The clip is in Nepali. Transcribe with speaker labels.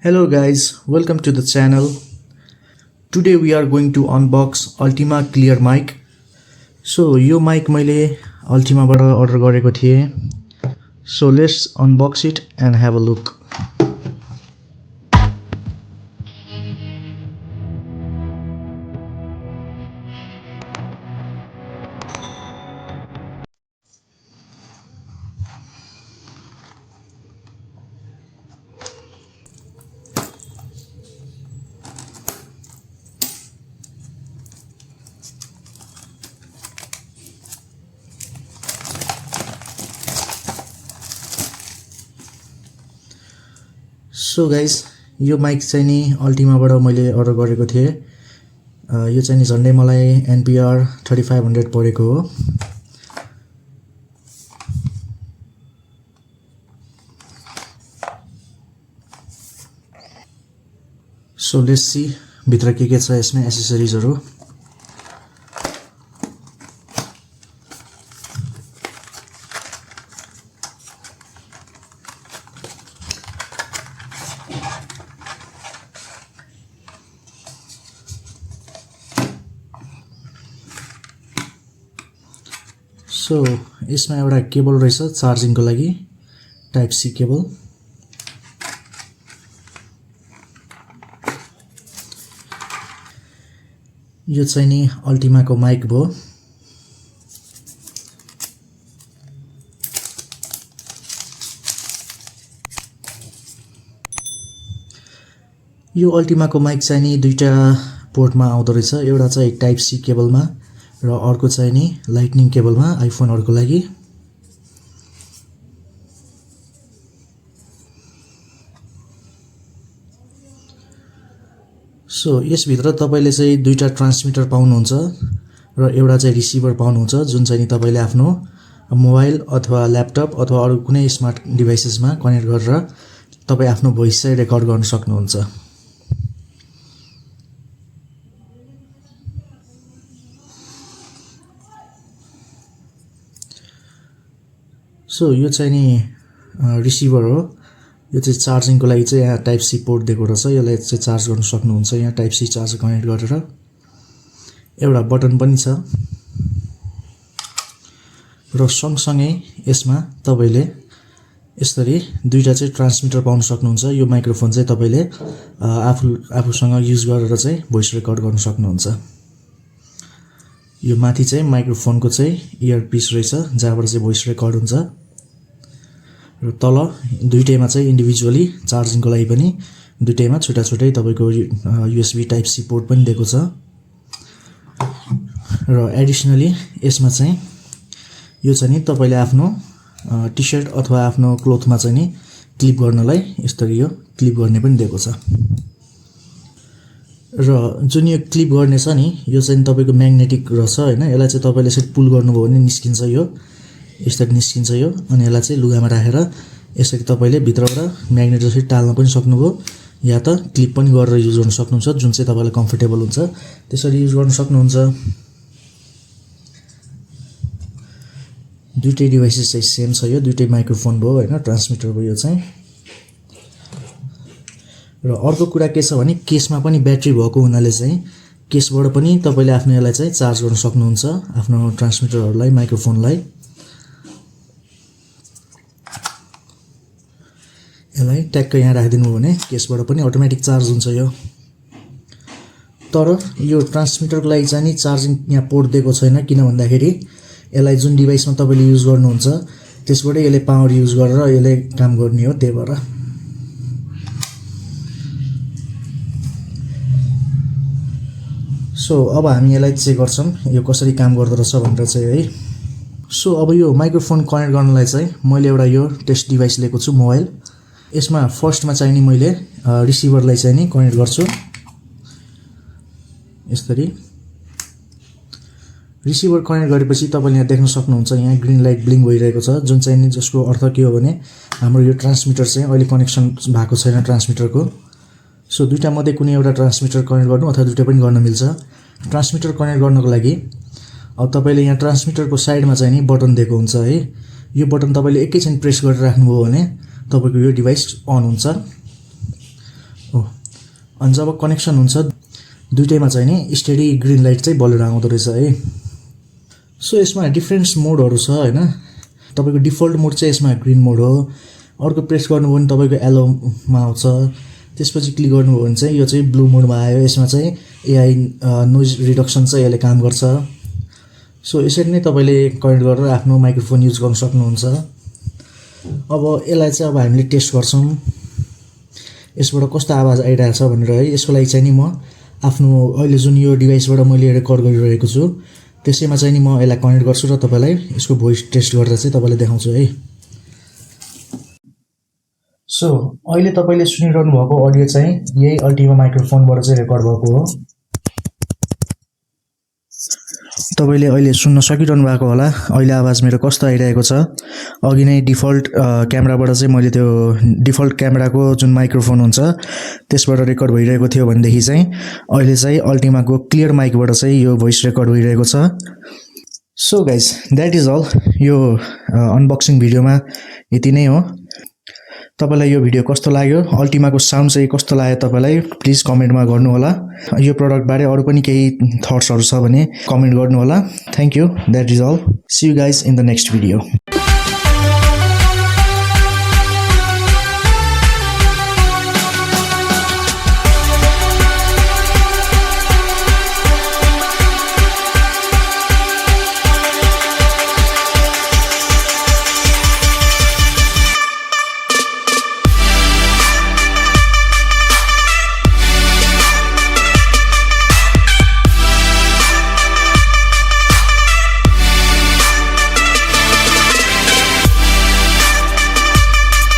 Speaker 1: Hello guys, welcome to the channel. Today we are going to unbox Ultima Clear mic. So यो mic मैले Ultima बाट order गरेको थिएँ. So let's unbox it and have a look. So guys, यो माइक चाहिँ नि अल्टिमाबाट मैले अर्डर गरेको थिएँ. यो चाहिँ नि झन्डै मलाई NPR 3500 परेको हो. So let's see भित्र के छ यसमा एक्सेसरिजहरु. So यसमा एउटा केबल रहेछ चार्जिङको लागि, टाइप सी केबल. यो चाहिँ नि अल्टिमाको माइक भयो. यो अल्टिमाको माइक चाहिँ नि दुईटा पोर्टमा आउँदो रहेछ. एउटा चाहिँ टाइप सी केबलमा र अर्को चाहिँ नि लाइटनिङ केबलमा आइफोनहरुको लागि. सो यस भित्र तपाईले चाहिँ दुईटा ट्रान्समिटर पाउनुहुन्छ र एउटा चाहिँ रिसिभर पाउनुहुन्छ, जुन चाहिँ नि तपाईले आफ्नो मोबाइल अथवा ल्यापटप अथवा अरु कुनै स्मार्ट डिभाइसेसमा कनेक्ट गरेर तपाई आफ्नो भोइस चाहिँ रेकर्ड गर्न सक्नुहुन्छ. सो यो चाहिँ नि रिसिभर हो. यो चाहिँ चार्जिङको लागि चाहिँ यहाँ टाइप सी पोर्ट दिएको रहेछ. यसलाई चाहिँ चार्ज गर्न सक्नुहुन्छ यहाँ टाइप सी चार्जर कनेक्ट गरेर. एउटा बटन पनि छ र सँगसँगै यसमा तपाईले यसरी दुईटा चाहिँ ट्रान्समिटर पाउन सक्नुहुन्छ. यो माइक्रोफोन चाहिँ तपाईले आफूसँग युज गरेर चाहिँ भोइस रेकर्ड गर्न सक्नुहुन्छ. यो माथि चाहिँ माइक्रोफोनको चाहिँ इयरपिस रहेछ जहाँबाट चाहिँ भोइस रेकर्ड हुन्छ र तल दुईटैमा चाहिँ इन्डिभिजुअली चार्जिङको लागि पनि दुईटैमा छुट्टा-छुट्टै तपाईको USB टाइप सी पोर्ट पनि दिएको छ. र एडिसनली यसमा चाहिँ यो चाहिँ नि तपाईले आफ्नो टी-शर्ट अथवा आफ्नो क्लोथमा चाहिँ नि क्लिप गर्नलाई यसरी यो क्लिप गर्ने पनि दिएको छ. र जुन यो क्लिप गर्ने छ नि यो चाहिँ तपाईको म्याग्नेटिक रहेछ हैन. यसलाई चाहिँ तपाईले यसरी पुल गर्नुभयो भने निस्किन्छ यो. यसरी निस्किन्छ यो अनि यसलाई चाहिँ लुगामा राखेर यसरी तपाईले भित्रबाट म्याग्नेट जसरी टाल्न पनि सक्नुभयो या त क्लिप पनि गरेर युज गर्न सक्नुहुन्छ, जुन चाहिँ तपाईलाई कम्फर्टेबल हुन्छ त्यसरी युज गर्न सक्नुहुन्छ. दुईटै डिभाइसेस चाहिँ सेम छ. यो दुईटै माइक्रोफोन भयो हैन, ट्रान्समिटर भयो यो चाहिँ. र अर्को कुरा के छ भने केसमा पनि ब्याट्री भएको हुनाले चाहिँ केसबाट पनि तपाईले आफ्नो यसलाई चाहिँ चार्ज गर्न सक्नुहुन्छ, आफ्नो ट्रान्समिटरहरुलाई, माइक्रोफोनलाई. यसलाई ट्याक्क यहाँ राखिदिनु भने केसबाट पनि अटोमेटिक चार्ज हुन्छ यो. तर यो ट्रान्समिटरको लागि चाहिँ नि चार्जिङ यहाँ पोर्ट दिएको छैन, किन भन्दाखेरि यसलाई जुन डिभाइसमा तपाईले युज गर्नुहुन्छ त्यसबाटै यसले पावर युज गरेर यसले काम गर्ने हो. त्यही भएर सो अब हामी यसलाई चेक गर्छौं यो कसरी काम गर्दो रहेछ भनेर चाहिँ है. सो अब यो माइक्रोफोन कनेक्ट गर्नलाई चाहिँ मैले एउटा यो टेस्ट डिभाइस लिएको छु मोबाइल. यसमा फर्स्टमा चाहिँ नि मैले रिसिभरलाई चाहिँ नि कनेक्ट गर्छु यसरी. रिसिभर कनेक्ट गरेपछि तपाईले यहाँ देख्न सक्नुहुन्छ यहाँ ग्रीन लाइट ब्लिङ भइरहेको छ, जुन चाहिँ नि जसको अर्थ के हो भने हाम्रो यो ट्रान्समिटर चाहिँ अहिले कनेक्सन भएको छैन ट्रान्समिटरको. सो दुईटा मध्ये कुनै एउटा ट्रान्समिटर कनेक्ट गर्नु अथवा दुईटा पनि गर्न मिल्छ. ट्रान्समिटर कनेक्ट गर्नको लागि अब तपाईले यहाँ ट्रान्समिटरको साइडमा चाहिँ नि बटन दिएको हुन्छ है. यो बटन तपाईले एकैछिन प्रेस गरेर राख्नुभयो भने तपाईको यो डिभाइस अन हुन्छ. अनि जब कनेक्सन हुन्छ दुईटैमा चाहिँ नि स्टेडी ग्रिन लाइट चाहिँ बलेर आउँदो रहेछ है। सो यसमा डिफ्रेन्ट मोडहरू छ हैन। तपाईँको डिफल्ट मोड चाहिँ यसमा ग्रिन मोड हो। अर्को प्रेस गर्नुभयो भने तपाईँको येलोमा आउँछ। त्यसपछि क्लिक गर्नुभयो भने चाहिँ यो चाहिँ ब्लू मोडमा आयो। यसमा चाहिँ एआई नोइज रिडक्सन चाहिँ यसले काम गर्छ। सो यसरी नै तपाईँले कनेक्ट गरेर आफ्नो माइक्रोफोन युज गर्न सक्नुहुन्छ। अब यसलाई चाहिँ अब हामीले टेस्ट गर्छौँ यसबाट कस्तो आवाज आइरहेछ भनेर है। यसको लागि चाहिँ नि म आफ्नो अहिले जुन यो डिभाइसबाट मैले रेकर्ड गरिरहेको छु त्यसैमा चाहिँ नि म यसलाई कनेक्ट गर्छु र तपाईँलाई यसको भोइस टेस्ट गर्दा चाहिँ तपाईँलाई देखाउँछु है। सो अहिले तपाईँले सुनिरहनु भएको अडियो चाहिँ यही अल्टिमा माइक्रोफोनबाट चाहिँ रेकर्ड भएको हो। तपाईँले अहिले सुन्न सकिरहनु भएको होला अहिले आवाज मेरो कस्तो आइरहेको छ। अघि नै डिफल्ट क्यामेराबाट चाहिँ मैले त्यो डिफल्ट क्यामेराको जुन माइक्रोफोन हुन्छ त्यसबाट रेकर्ड भइरहेको थियो भनेदेखि चाहिँ अहिले चाहिँ अल्टिमाको क्लियर माइकबाट चाहिँ यो भोइस रेकर्ड भइरहेको छ। So guys that is all. यो अनबक्सिङ भिडियोमा यति नै हो। तपाईलाई यो भिडियो कस्तो लाग्यो, अल्टिमाको साउन्ड चाहिँ कस्तो लाग्यो तपाईलाई प्लिज कमेन्टमा गर्नु होला। यो प्रोडक्ट बारे अरु पनि केही थट्सहरु छ भने कमेन्ट गर्नु होला। Thank you. That is all. See you guys in the next video.